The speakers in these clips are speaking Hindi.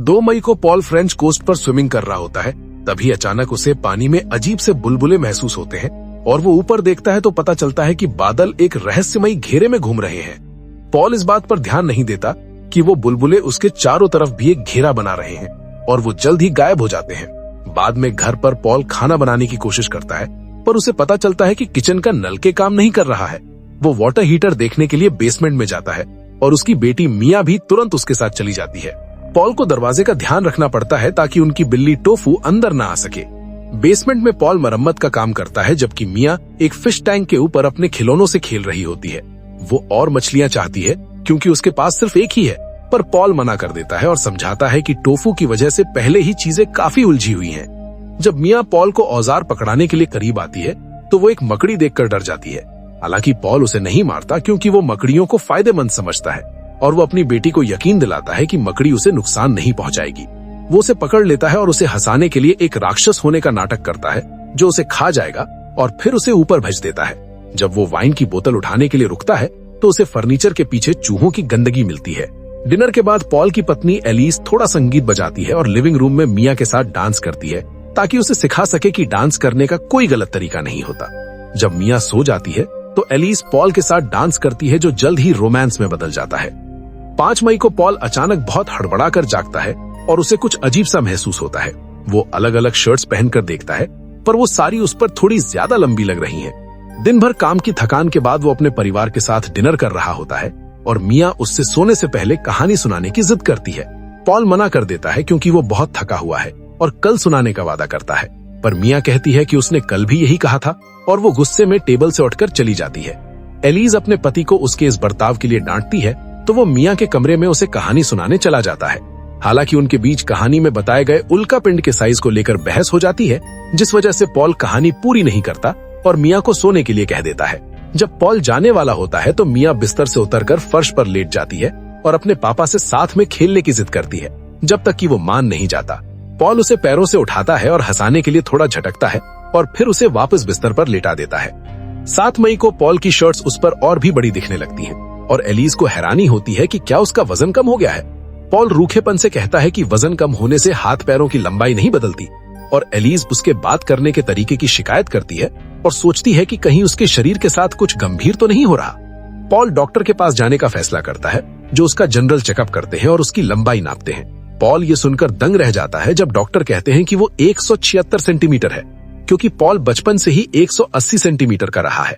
2 मई को पॉल फ्रेंच कोस्ट पर स्विमिंग कर रहा होता है। तभी अचानक उसे पानी में अजीब से बुलबुले महसूस होते हैं और वो ऊपर देखता है तो पता चलता है कि बादल एक रहस्यमयी घेरे में घूम रहे हैं। पॉल इस बात पर ध्यान नहीं देता कि वो बुलबुले उसके चारों तरफ भी एक घेरा बना रहे हैं और वो जल्द ही गायब हो जाते हैं। बाद में घर पर पॉल खाना बनाने की कोशिश करता है, पर उसे पता चलता है कि किचन का नल के काम नहीं कर रहा है। वो वाटर हीटर देखने के लिए बेसमेंट में जाता है और उसकी बेटी मिया भी तुरंत उसके साथ चली जाती है। पॉल को दरवाजे का ध्यान रखना पड़ता है ताकि उनकी बिल्ली टोफू अंदर ना आ सके। बेसमेंट में पॉल मरम्मत का काम करता है, जबकि मिया एक फिश टैंक के ऊपर अपने खिलौनों से खेल रही होती है। वो और मछलियां चाहती है क्योंकि उसके पास सिर्फ एक ही है, पर पॉल मना कर देता है और समझाता है कि टोफू की वजह से पहले ही चीजें काफी उलझी हुई हैं। जब मिया पॉल को औजार पकड़ाने के लिए करीब आती है तो वो एक मकड़ी देखकर डर जाती है। हालांकि पॉल उसे नहीं मारता क्योंकि वो मकड़ियों को फायदेमंद समझता है और वो अपनी बेटी को यकीन दिलाता है कि मकड़ी उसे नुकसान नहीं पहुंचाएगी। वो उसे पकड़ लेता है और उसे हंसाने के लिए एक राक्षस होने का नाटक करता है जो उसे खा जाएगा और फिर उसे ऊपर भेज देता है। जब वो वाइन की बोतल उठाने के लिए रुकता है तो उसे फर्नीचर के पीछे चूहों की गंदगी मिलती है। डिनर के बाद पॉल की पत्नी एलिस थोड़ा संगीत बजाती है और लिविंग रूम में मिया के साथ डांस करती है ताकि उसे सिखा सके कि डांस करने का कोई गलत तरीका नहीं होता। जब मिया सो जाती है तो एलिस पॉल के साथ डांस करती है जो जल्द ही रोमांस में बदल जाता है। 5 मई को पॉल अचानक बहुत हड़बड़ा कर जागता है और उसे कुछ अजीब सा महसूस होता है। वो अलग अलग शर्ट्स पहनकर देखता है, पर वो सारी उस पर थोड़ी ज्यादा लंबी लग रही हैं। दिन भर काम की थकान के बाद वो अपने परिवार के साथ डिनर कर रहा होता है और मिया उससे सोने से पहले कहानी सुनाने की जिद करती है। पॉल मना कर देता है क्योंकि वो बहुत थका हुआ है और कल सुनाने का वादा करता है, पर मिया कहती है कि उसने कल भी यही कहा था और वो गुस्से में टेबल से उठकर चली जाती है। एलिस अपने पति को उसके इस बर्ताव के लिए डांटती है तो वो मिया के कमरे में उसे कहानी सुनाने चला जाता है। हालांकि उनके बीच कहानी में बताए गए उल्का पिंड के साइज को लेकर बहस हो जाती है, जिस वजह से पॉल कहानी पूरी नहीं करता और मिया को सोने के लिए कह देता है। जब पॉल जाने वाला होता है तो मिया बिस्तर से उतरकर फर्श पर लेट जाती है और अपने पापा से साथ में खेलने की जिद करती है, जब तक कि वो मान नहीं जाता। पॉल उसे पैरों से उठाता है और हंसाने के लिए थोड़ा झटकता है और फिर उसे वापस बिस्तर पर लेटा देता है। 7 मई को पॉल की शर्ट्स उस पर और भी बड़ी दिखने लगती हैं और एलिस को हैरानी होती है कि क्या उसका वजन कम हो गया है। पॉल रूखेपन से कहता है कि वजन कम होने से हाथ पैरों की लंबाई नहीं बदलती और एलिस उसके बात करने के तरीके की शिकायत करती है और सोचती है कि कहीं उसके शरीर के साथ कुछ गंभीर तो नहीं हो रहा। पॉल डॉक्टर के पास जाने का फैसला करता है, जो उसका जनरल चेकअप करते हैं और उसकी लंबाई नापते हैं। पॉल ये सुनकर दंग रह जाता है जब डॉक्टर कहते हैं कि वो 176 सेंटीमीटर है, क्योंकि पॉल बचपन से ही 180 सेंटीमीटर का रहा है।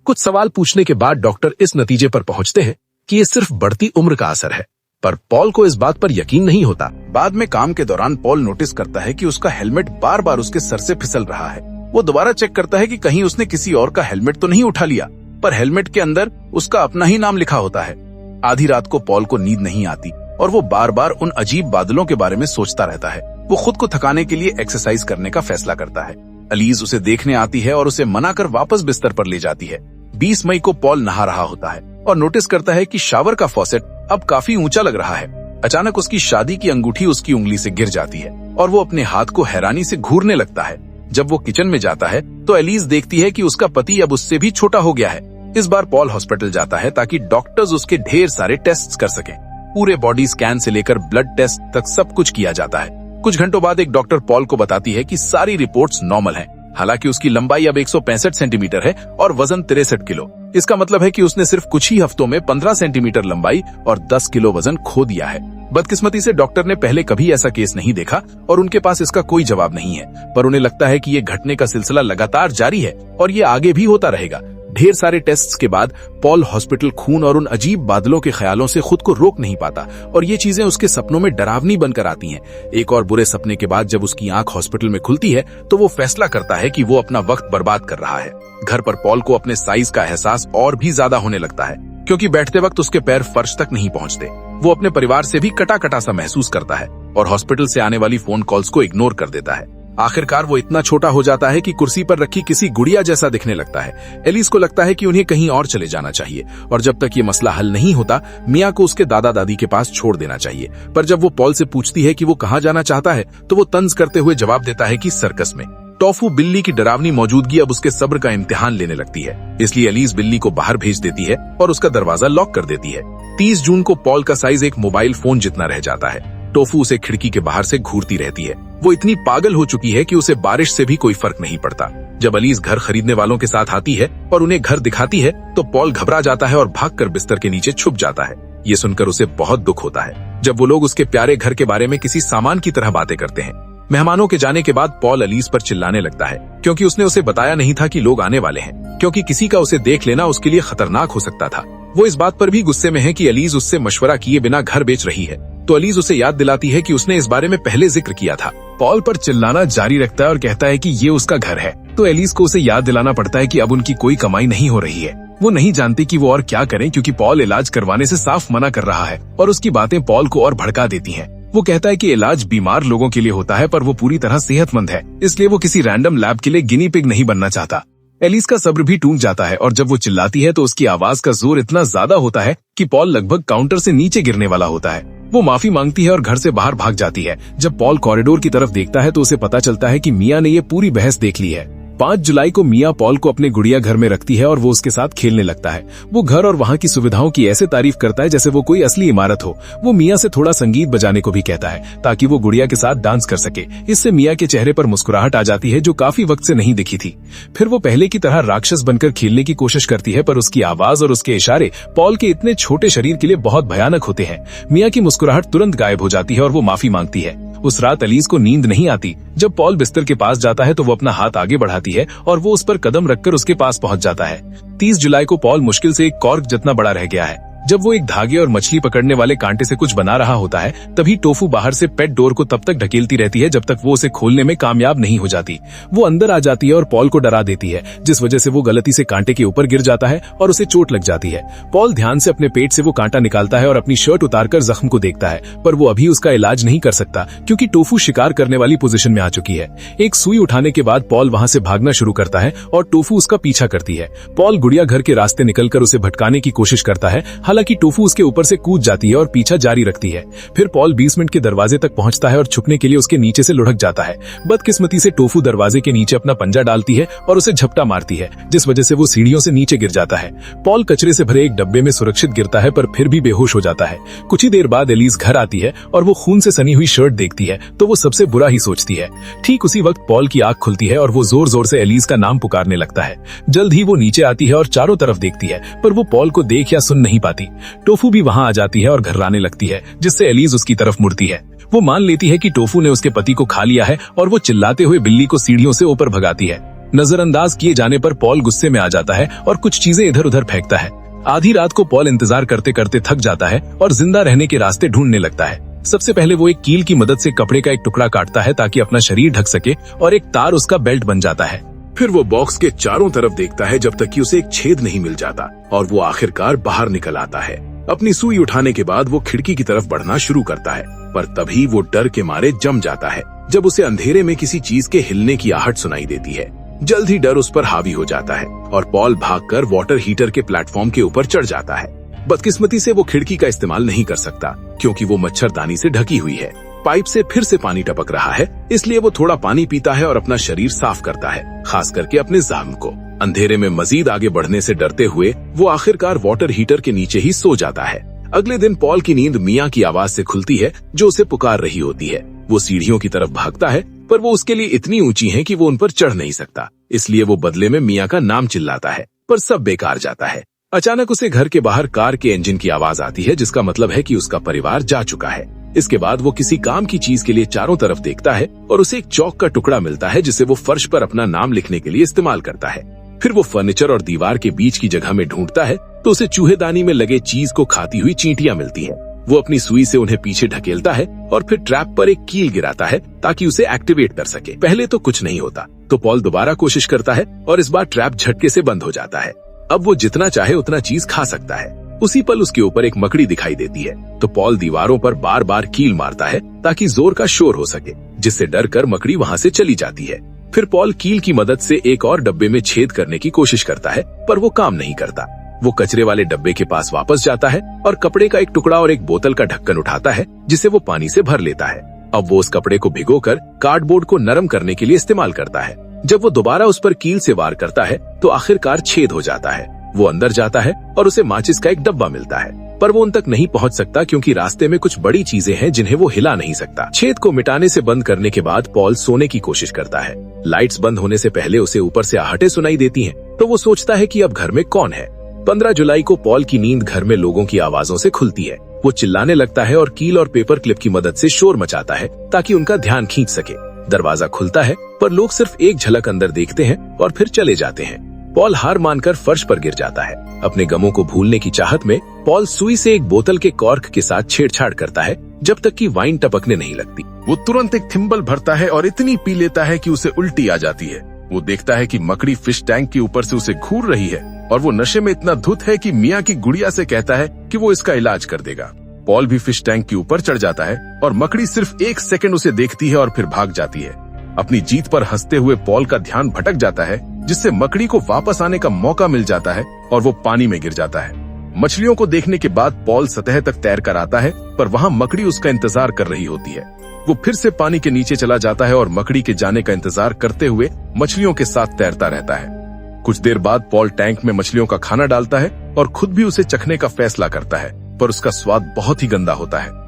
कुछ सवाल पूछने के बाद डॉक्टर इस नतीजे पर पहुंचते हैं कि ये सिर्फ बढ़ती उम्र का असर है, पर पॉल को इस बात पर यकीन नहीं होता। बाद में काम के दौरान पॉल नोटिस करता है कि उसका हेलमेट बार बार उसके सर से फिसल रहा है। वो दोबारा चेक करता है कि कहीं उसने किसी और का हेलमेट तो नहीं उठा लिया, पर हेलमेट के अंदर उसका अपना ही नाम लिखा होता है। आधी रात को पॉल को नींद नहीं आती और वो बार बार उन अजीब बादलों के बारे में सोचता रहता है। वो खुद को थकाने के लिए एक्सरसाइज करने का फैसला करता है। एलिस उसे देखने आती है और उसे मनाकर वापस बिस्तर पर ले जाती है। 20 मई को पॉल नहा रहा होता है और नोटिस करता है कि शावर का फॉसेट अब काफी ऊंचा लग रहा है। अचानक उसकी शादी की अंगूठी उसकी उंगली से गिर जाती है और वो अपने हाथ को हैरानी से घूरने लगता है। जब वो किचन में जाता है तो एलिस देखती है कि उसका पति अब उससे भी छोटा हो गया है। इस बार पॉल हॉस्पिटल जाता है ताकि डॉक्टर्स उसके ढेर सारे टेस्ट कर सकें। पूरे बॉडी स्कैन से लेकर ब्लड टेस्ट तक सब कुछ किया जाता है। कुछ घंटों बाद एक डॉक्टर पॉल को बताती है कि सारी रिपोर्ट्स नॉर्मल हैं। हालांकि उसकी लंबाई अब 165 सेंटीमीटर है और वजन 63 किलो। इसका मतलब है कि उसने सिर्फ कुछ ही हफ्तों में 15 सेंटीमीटर लंबाई और 10 किलो वजन खो दिया है। बदकिस्मती से डॉक्टर ने पहले कभी ऐसा केस नहीं देखा और उनके पास इसका कोई जवाब नहीं है, पर उन्हें लगता है कि ये घटने का सिलसिला लगातार जारी है और ये आगे भी होता रहेगा। ढेर सारे टेस्ट्स के बाद पॉल हॉस्पिटल खून और उन अजीब बादलों के ख्यालों से खुद को रोक नहीं पाता और ये चीजें उसके सपनों में डरावनी बनकर आती हैं। एक और बुरे सपने के बाद जब उसकी आंख हॉस्पिटल में खुलती है तो वो फैसला करता है कि वो अपना वक्त बर्बाद कर रहा है। घर पर पॉल को अपने साइज का एहसास और भी ज्यादा होने लगता है, क्योंकि बैठते वक्त उसके पैर फर्श तक नहीं पहुंचते। वो अपने परिवार से भी कटा कटा सा महसूस करता है और हॉस्पिटल से आने वाली फोन कॉल्स को इग्नोर कर देता है। आखिरकार वो इतना छोटा हो जाता है कि कुर्सी पर रखी किसी गुड़िया जैसा दिखने लगता है। एलिस को लगता है कि उन्हें कहीं और चले जाना चाहिए और जब तक ये मसला हल नहीं होता मिया को उसके दादा दादी के पास छोड़ देना चाहिए। पर जब वो पॉल से पूछती है कि वो कहाँ जाना चाहता है तो वो तंज करते हुए जवाब देता है कि सर्कस में। टॉफू बिल्ली की डरावनी मौजूदगी अब उसके सब्र का इम्तिहान लेने लगती है, इसलिए एलिस बिल्ली को बाहर भेज देती है और उसका दरवाजा लॉक कर देती है। 30 जून को पॉल का साइज एक मोबाइल फोन जितना रह जाता है। टोफू उसे खिड़की के बाहर से घूरती रहती है। वो इतनी पागल हो चुकी है कि उसे बारिश से भी कोई फर्क नहीं पड़ता। जब अलीज घर खरीदने वालों के साथ आती है और उन्हें घर दिखाती है तो पॉल घबरा जाता है और भागकर बिस्तर के नीचे छुप जाता है। ये सुनकर उसे बहुत दुख होता है जब वो लोग उसके प्यारे घर के बारे में किसी सामान की तरह बातें करते हैं। मेहमानों के जाने के बाद पॉल अलीज पर चिल्लाने लगता है क्योंकि उसने उसे बताया नहीं था कि लोग आने वाले हैं, क्योंकि किसी का उसे देख लेना उसके लिए खतरनाक हो सकता था। वो इस बात पर भी गुस्से में है कि अलीज उससे मशवरा किए बिना घर बेच रही है, तो अलीज उसे याद दिलाती है कि उसने इस बारे में पहले जिक्र किया था। पॉल पर चिल्लाना जारी रखता है और कहता है कि ये उसका घर है, तो एलिस को उसे याद दिलाना पड़ता है कि अब उनकी कोई कमाई नहीं हो रही है। वो नहीं जानती कि वो और क्या करें क्योंकि पॉल इलाज करवाने से साफ मना कर रहा है और उसकी बातें पॉल को और भड़का देती हैं। वो कहता है कि इलाज बीमार लोगों के लिए होता है पर वो पूरी तरह सेहतमंद है, इसलिए वो किसी रैंडम लैब के लिए गिनी पिग नहीं बनना चाहता। एलिस का सब्र भी टूट जाता है और जब वो चिल्लाती है तो उसकी आवाज का जोर इतना ज्यादा होता है कि पॉल लगभग काउंटर से नीचे गिरने वाला होता है। वो माफी मांगती है और घर से बाहर भाग जाती है। जब पॉल कॉरिडोर की तरफ देखता है तो उसे पता चलता है कि मिया ने ये पूरी बहस देख ली है। 5 जुलाई को मिया पॉल को अपने गुड़िया घर में रखती है और वो उसके साथ खेलने लगता है। वो घर और वहाँ की सुविधाओं की ऐसे तारीफ करता है जैसे वो कोई असली इमारत हो। वो मिया से थोड़ा संगीत बजाने को भी कहता है ताकि वो गुड़िया के साथ डांस कर सके। इससे मिया के चेहरे पर मुस्कुराहट आ जाती है जो काफी वक्त से नहीं दिखी थी। फिर वो पहले की तरह राक्षस बनकर खेलने की कोशिश करती है पर उसकी आवाज और उसके इशारे पॉल के इतने छोटे शरीर के लिए बहुत भयानक होते हैं। मिया की मुस्कुराहट तुरंत गायब हो जाती है और वो माफी मांगती है। उस रात अलीज को नींद नहीं आती। जब पॉल बिस्तर के पास जाता है तो वो अपना हाथ आगे बढ़ाती है और वो उस पर कदम रखकर उसके पास पहुंच जाता है। 30 जुलाई को पॉल मुश्किल से एक कॉर्क जितना बड़ा रह गया है। जब वो एक धागे और मछली पकड़ने वाले कांटे से कुछ बना रहा होता है तभी टोफू बाहर से पेट डोर को तब तक ढकेलती रहती है जब तक वो उसे खोलने में कामयाब नहीं हो जाती। वो अंदर आ जाती है और पॉल को डरा देती है, जिस वजह से वो गलती से कांटे के ऊपर गिर जाता है और उसे चोट लग जाती है। पॉल ध्यान से अपने पेट से वो कांटा निकालता है और अपनी शर्ट उतारकर जख्म को देखता है, पर वो अभी उसका इलाज नहीं कर सकता क्योंकि टोफू शिकार करने वाली पोजीशन में आ चुकी है। एक सुई उठाने के बाद पॉल वहाँ से भागना शुरू करता है और टोफू उसका पीछा करती है। पॉल गुड़िया घर के रास्ते निकलकर उसे भटकाने की कोशिश करता है, हालांकि टोफू उसके ऊपर से कूद जाती है और पीछा जारी रखती है। फिर पॉल बेसमेंट के दरवाजे तक पहुंचता है और छुपने के लिए उसके नीचे से लुढ़क जाता है। बदकिस्मती से टोफू दरवाजे के नीचे अपना पंजा डालती है और उसे झपटा मारती है, जिस वजह से वो सीढ़ियों से नीचे गिर जाता है। पॉल कचरे से भरे एक डब्बे में सुरक्षित गिरता है पर फिर भी बेहोश हो जाता है। कुछ ही देर बाद एलिस घर आती है और वो खून से सनी हुई शर्ट देखती है तो वो सबसे बुरा ही सोचती है। ठीक उसी वक्त पॉल की आंख खुलती है और वो जोर जोर से एलिस का नाम पुकारने लगता है। जल्द ही वो नीचे आती है और चारों तरफ देखती है पर वो पॉल को देख या सुन नहीं पाती। टोफू भी वहाँ आ जाती है और घर्राने लगती है, जिससे एलिस उसकी तरफ मुड़ती है। वो मान लेती है कि टोफू ने उसके पति को खा लिया है और वो चिल्लाते हुए बिल्ली को सीढ़ियों से ऊपर भगाती है। नजरअंदाज किए जाने पर पॉल गुस्से में आ जाता है और कुछ चीजें इधर उधर फेंकता है। आधी रात को पॉल इंतजार करते करते थक जाता है और जिंदा रहने के रास्ते ढूंढने लगता है। सबसे पहले वो एक कील की मदद से कपड़े का एक टुकड़ा काटता है ताकि अपना शरीर ढक सके और एक तार उसका बेल्ट बन जाता है। फिर वो बॉक्स के चारों तरफ देखता है जब तक कि उसे एक छेद नहीं मिल जाता और वो आखिरकार बाहर निकल आता है। अपनी सुई उठाने के बाद वो खिड़की की तरफ बढ़ना शुरू करता है, पर तभी वो डर के मारे जम जाता है जब उसे अंधेरे में किसी चीज के हिलने की आहट सुनाई देती है। जल्द ही डर उस पर हावी हो जाता है और पॉल भागकर वाटर हीटर के प्लेटफॉर्म के ऊपर चढ़ जाता है। बदकिस्मती से वो खिड़की का इस्तेमाल नहीं कर सकता क्योंकि वो मच्छरदानी से ढकी हुई है। पाइप से फिर से पानी टपक रहा है, इसलिए वो थोड़ा पानी पीता है और अपना शरीर साफ करता है, खास करके अपने जख्म को। अंधेरे में मजीद आगे बढ़ने से डरते हुए वो आखिरकार वाटर हीटर के नीचे ही सो जाता है। अगले दिन पॉल की नींद मिया की आवाज से खुलती है जो उसे पुकार रही होती है। वो सीढ़ियों की तरफ भागता है पर वो उसके लिए इतनी ऊंची है कि वो उन पर चढ़ नहीं सकता, इसलिए वो बदले में मिया का नाम चिल्लाता है, पर सब बेकार जाता है। अचानक उसे घर के बाहर कार के इंजन की आवाज आती है, जिसका मतलब है कि उसका परिवार जा चुका है। इसके बाद वो किसी काम की चीज के लिए चारों तरफ देखता है और उसे एक चौक का टुकड़ा मिलता है जिसे वो फर्श पर अपना नाम लिखने के लिए इस्तेमाल करता है। फिर वो फर्नीचर और दीवार के बीच की जगह में ढूंढता है तो उसे चूहेदानी में लगे चीज को खाती हुई चींटियां मिलती हैं। वो अपनी सुई से उन्हें पीछे ढकेलता है और फिर ट्रैप पर एक कील गिराता है ताकि उसे एक्टिवेट कर सके। पहले तो कुछ नहीं होता, तो पॉल दोबारा कोशिश करता है और इस बार ट्रैप झटके से बंद हो जाता है। अब वो जितना चाहे उतना चीज खा सकता है। उसी पल उसके ऊपर एक मकड़ी दिखाई देती है, तो पॉल दीवारों पर बार बार कील मारता है ताकि जोर का शोर हो सके, जिससे डर कर मकड़ी वहाँ से चली जाती है। फिर पॉल कील की मदद से एक और डब्बे में छेद करने की कोशिश करता है, पर वो काम नहीं करता। वो कचरे वाले डब्बे के पास वापस जाता है और कपड़े का एक टुकड़ा और एक बोतल का ढक्कन उठाता है, जिसे वो पानी से भर लेता है। अब वो उस कपड़े को भिगोकर कार्डबोर्ड को नरम करने के लिए इस्तेमाल करता है। जब वो दोबारा उस पर कील से वार करता है तो आखिरकार छेद हो जाता है। वो अंदर जाता है और उसे माचिस का एक डब्बा मिलता है। पर वो उन तक नहीं पहुंच सकता क्योंकि रास्ते में कुछ बड़ी चीजें हैं जिन्हें वो हिला नहीं सकता। छेद को मिटाने से बंद करने के बाद पॉल सोने की कोशिश करता है। लाइट्स बंद होने से पहले उसे ऊपर से आहटें सुनाई देती हैं, तो वो सोचता है कि अब घर में कौन है। 15 जुलाई को पॉल की नींद घर में लोगों की आवाजों से खुलती है। वो चिल्लाने लगता है और कील और पेपर क्लिप की मदद से शोर मचाता है ताकि उनका ध्यान खींच सके। दरवाजा खुलता है पर लोग सिर्फ एक झलक अंदर देखते हैं और फिर चले जाते हैं। पॉल हार मानकर फर्श पर गिर जाता है। अपने गमों को भूलने की चाहत में पॉल सुई से एक बोतल के कॉर्क के साथ छेड़छाड़ करता है जब तक कि वाइन टपकने नहीं लगती। वो तुरंत एक थिम्बल भरता है और इतनी पी लेता है कि उसे उल्टी आ जाती है। वो देखता है कि मकड़ी फिश टैंक के ऊपर से उसे घूर रही है और वो नशे में इतना धुत है कि मियाँ की गुड़िया से कहता है कि वो इसका इलाज कर देगा। पॉल भी फिश टैंक के ऊपर चढ़ जाता है और मकड़ी सिर्फ 1 सेकंड उसे देखती है और फिर भाग जाती है। अपनी जीत पर हंसते हुए पॉल का ध्यान भटक जाता है, जिससे मकड़ी को वापस आने का मौका मिल जाता है और वो पानी में गिर जाता है। मछलियों को देखने के बाद पॉल सतह तक तैर कर आता है, पर वहाँ मकड़ी उसका इंतजार कर रही होती है। वो फिर से पानी के नीचे चला जाता है और मकड़ी के जाने का इंतजार करते हुए मछलियों के साथ तैरता रहता है। कुछ देर बाद पॉल टैंक में मछलियों का खाना डालता है और खुद भी उसे चखने का फैसला करता है, पर उसका स्वाद बहुत ही गंदा होता है।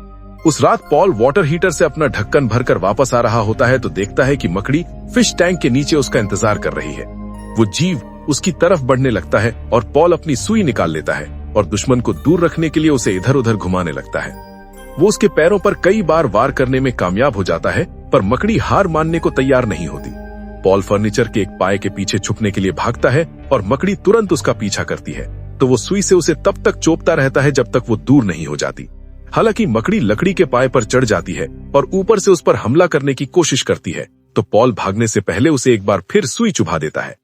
उस रात पॉल वाटर हीटर से अपना ढक्कन भरकर वापस आ रहा होता है तो देखता है कि मकड़ी फिश टैंक के नीचे उसका इंतजार कर रही है। वो जीव उसकी तरफ बढ़ने लगता है और पॉल अपनी सुई निकाल लेता है और दुश्मन को दूर रखने के लिए उसे इधर उधर घुमाने लगता है। वो उसके पैरों पर कई बार वार करने में कामयाब हो जाता है, पर मकड़ी हार मानने को तैयार नहीं होती। पॉल फर्नीचर के एक पाए के पीछे छुपने के लिए भागता है और मकड़ी तुरंत उसका पीछा करती है, तो वो सुई से उसे तब तक चोपता रहता है जब तक वो दूर नहीं हो जाती। हालांकि मकड़ी लकड़ी के पाए पर चढ़ जाती है और ऊपर से उस पर हमला करने की कोशिश करती है, तो पॉल भागने से पहले उसे एक बार फिर सुई चुभा देता है।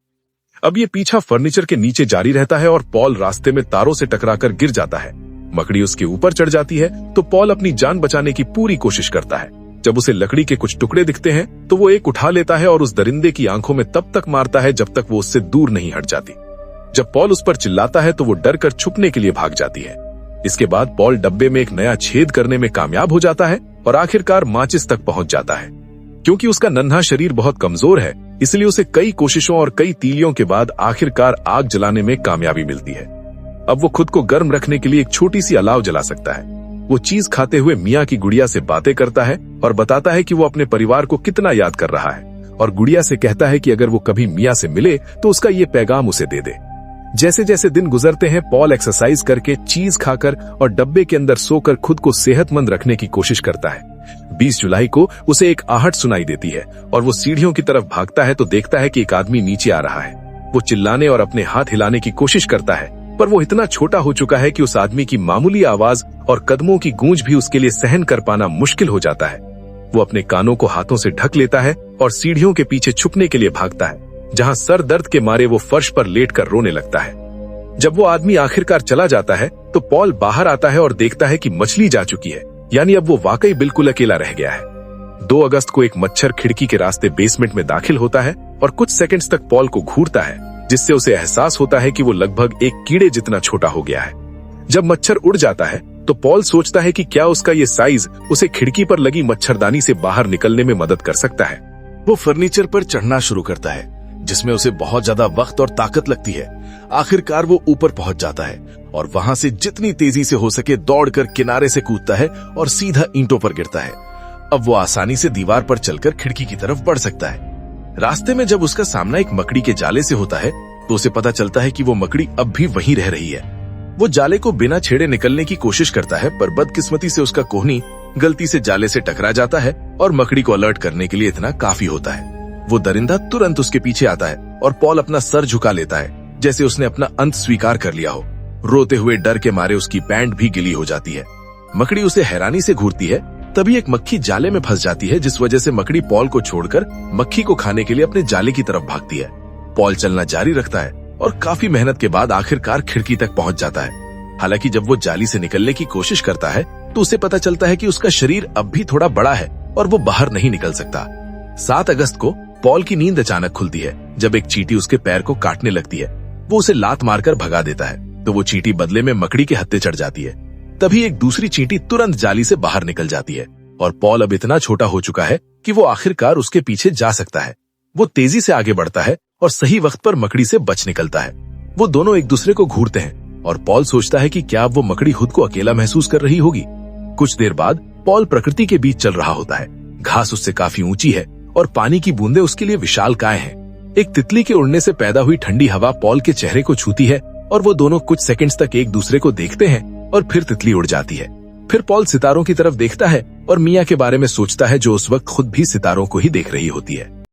अब ये पीछा फर्नीचर के नीचे जारी रहता है और पॉल रास्ते में तारों से टकराकर गिर जाता है। मकड़ी उसके ऊपर चढ़ जाती है तो पॉल अपनी जान बचाने की पूरी कोशिश करता है। जब उसे लकड़ी के कुछ टुकड़े दिखते हैं तो वो एक उठा लेता है और उस दरिंदे की आंखों में तब तक मारता है जब तक वो उससे दूर नहीं हट जाती। जब पॉल उस पर चिल्लाता है तो वो डर कर छुपने के लिए भाग जाती है। इसके बाद पॉल डब्बे में एक नया छेद करने में कामयाब हो जाता है और आखिरकार माचिस तक पहुंच जाता है। क्योंकि उसका नन्हा शरीर बहुत कमजोर है, इसलिए उसे कई कोशिशों और कई तीलियों के बाद आखिरकार आग जलाने में कामयाबी मिलती है। अब वो खुद को गर्म रखने के लिए एक छोटी सी अलाव जला सकता है। वो चीज खाते हुए मियाँ की गुड़िया से बातें करता है और बताता है कि वो अपने परिवार को कितना याद कर रहा है, और गुड़िया से कहता है कि अगर वो कभी मियाँ से मिले तो उसका ये पैगाम उसे दे दे। जैसे जैसे दिन गुजरते हैं पॉल एक्सरसाइज करके, चीज खाकर और डब्बे के अंदर सोकर खुद को सेहतमंद रखने की कोशिश करता है। 20 जुलाई को उसे एक आहट सुनाई देती है और वो सीढ़ियों की तरफ भागता है तो देखता है कि एक आदमी नीचे आ रहा है। वो चिल्लाने और अपने हाथ हिलाने की कोशिश करता है, पर वो इतना छोटा हो चुका है कि उस आदमी की मामूली आवाज और कदमों की गूंज भी उसके लिए सहन कर पाना मुश्किल हो जाता है। वो अपने कानों को हाथों से ढक लेता है और सीढ़ियों के पीछे छुपने के लिए भागता है, जहां सर दर्द के मारे वो फर्श पर लेटकर रोने लगता है। जब वो आदमी आखिरकार चला जाता है तो पॉल बाहर आता है और देखता है कि मछली जा चुकी है, यानी अब वो वाकई बिल्कुल अकेला रह गया है। 2 अगस्त को एक मच्छर खिड़की के रास्ते बेसमेंट में दाखिल होता है और कुछ सेकंड्स तक पॉल को घूरता है, जिससे उसे एहसास होता है कि वो लगभग एक कीड़े जितना छोटा हो गया है। जब मच्छर उड़ जाता है तो पॉल सोचता है कि क्या उसका ये साइज उसे खिड़की पर लगी मच्छरदानी से बाहर निकलने में मदद कर सकता है। वो फर्नीचर पर चढ़ना शुरू करता है, जिसमें उसे बहुत ज्यादा वक्त और ताकत लगती है। आखिरकार वो ऊपर पहुंच जाता है और वहां से जितनी तेजी से हो सके दौड़कर किनारे से कूदता है और सीधा ईंटों पर गिरता है। अब वो आसानी से दीवार पर चलकर खिड़की की तरफ बढ़ सकता है। रास्ते में जब उसका सामना एक मकड़ी के जाले से होता है तो उसे पता चलता है कि वो मकड़ी अब भी वहीं रह रही है। वो जाले को बिना छेड़े निकलने की कोशिश करता है, पर बदकिस्मती से उसका कोहनी गलती से जाले से टकरा जाता है और मकड़ी को अलर्ट करने के लिए इतना काफी होता है। वो दरिंदा तुरंत उसके पीछे आता है और पॉल अपना सर झुका लेता है, जैसे उसने अपना अंत स्वीकार कर लिया हो। रोते हुए डर के मारे उसकी पैंट भी गिली हो जाती है। मकड़ी उसे हैरानी से घूरती है, तभी एक मक्खी जाले में फंस जाती है, जिस वजह से मकड़ी पॉल को छोड़कर मक्खी को खाने के लिए अपने जाले की तरफ भागती है। पॉल चलना जारी रखता है और काफी मेहनत के बाद आखिरकार खिड़की तक पहुंच जाता है। हालांकि जब वो जाली से निकलने की कोशिश करता है तो उसे पता चलता है कि उसका शरीर अब भी थोड़ा बड़ा है और वो बाहर नहीं निकल सकता। 7 अगस्त को पॉल की नींद अचानक खुलती है जब एक चींटी उसके पैर को काटने लगती है। वो उसे लात मारकर भगा देता है, तो वो चींटी बदले में मकड़ी के हत्थे चढ़ जाती है। तभी एक दूसरी चींटी तुरंत जाली से बाहर निकल जाती है और पॉल अब इतना छोटा हो चुका है कि वो आखिरकार उसके पीछे जा सकता है। वो तेजी से आगे बढ़ता है और सही वक्त पर मकड़ी से बच निकलता है। वो दोनों एक दूसरे को घूरते हैं, और पॉल सोचता है कि क्या अब वो मकड़ी खुद को अकेला महसूस कर रही होगी। कुछ देर बाद पॉल प्रकृति के बीच चल रहा होता है। घास उससे काफी ऊंची है और पानी की बूंदें उसके लिए विशालकाय हैं। एक तितली के उड़ने से पैदा हुई ठंडी हवा पॉल के चेहरे को छूती है और वो दोनों कुछ सेकंड्स तक एक दूसरे को देखते हैं और फिर तितली उड़ जाती है। फिर पॉल सितारों की तरफ देखता है और मिया के बारे में सोचता है, जो उस वक्त खुद भी सितारों को ही देख रही होती है।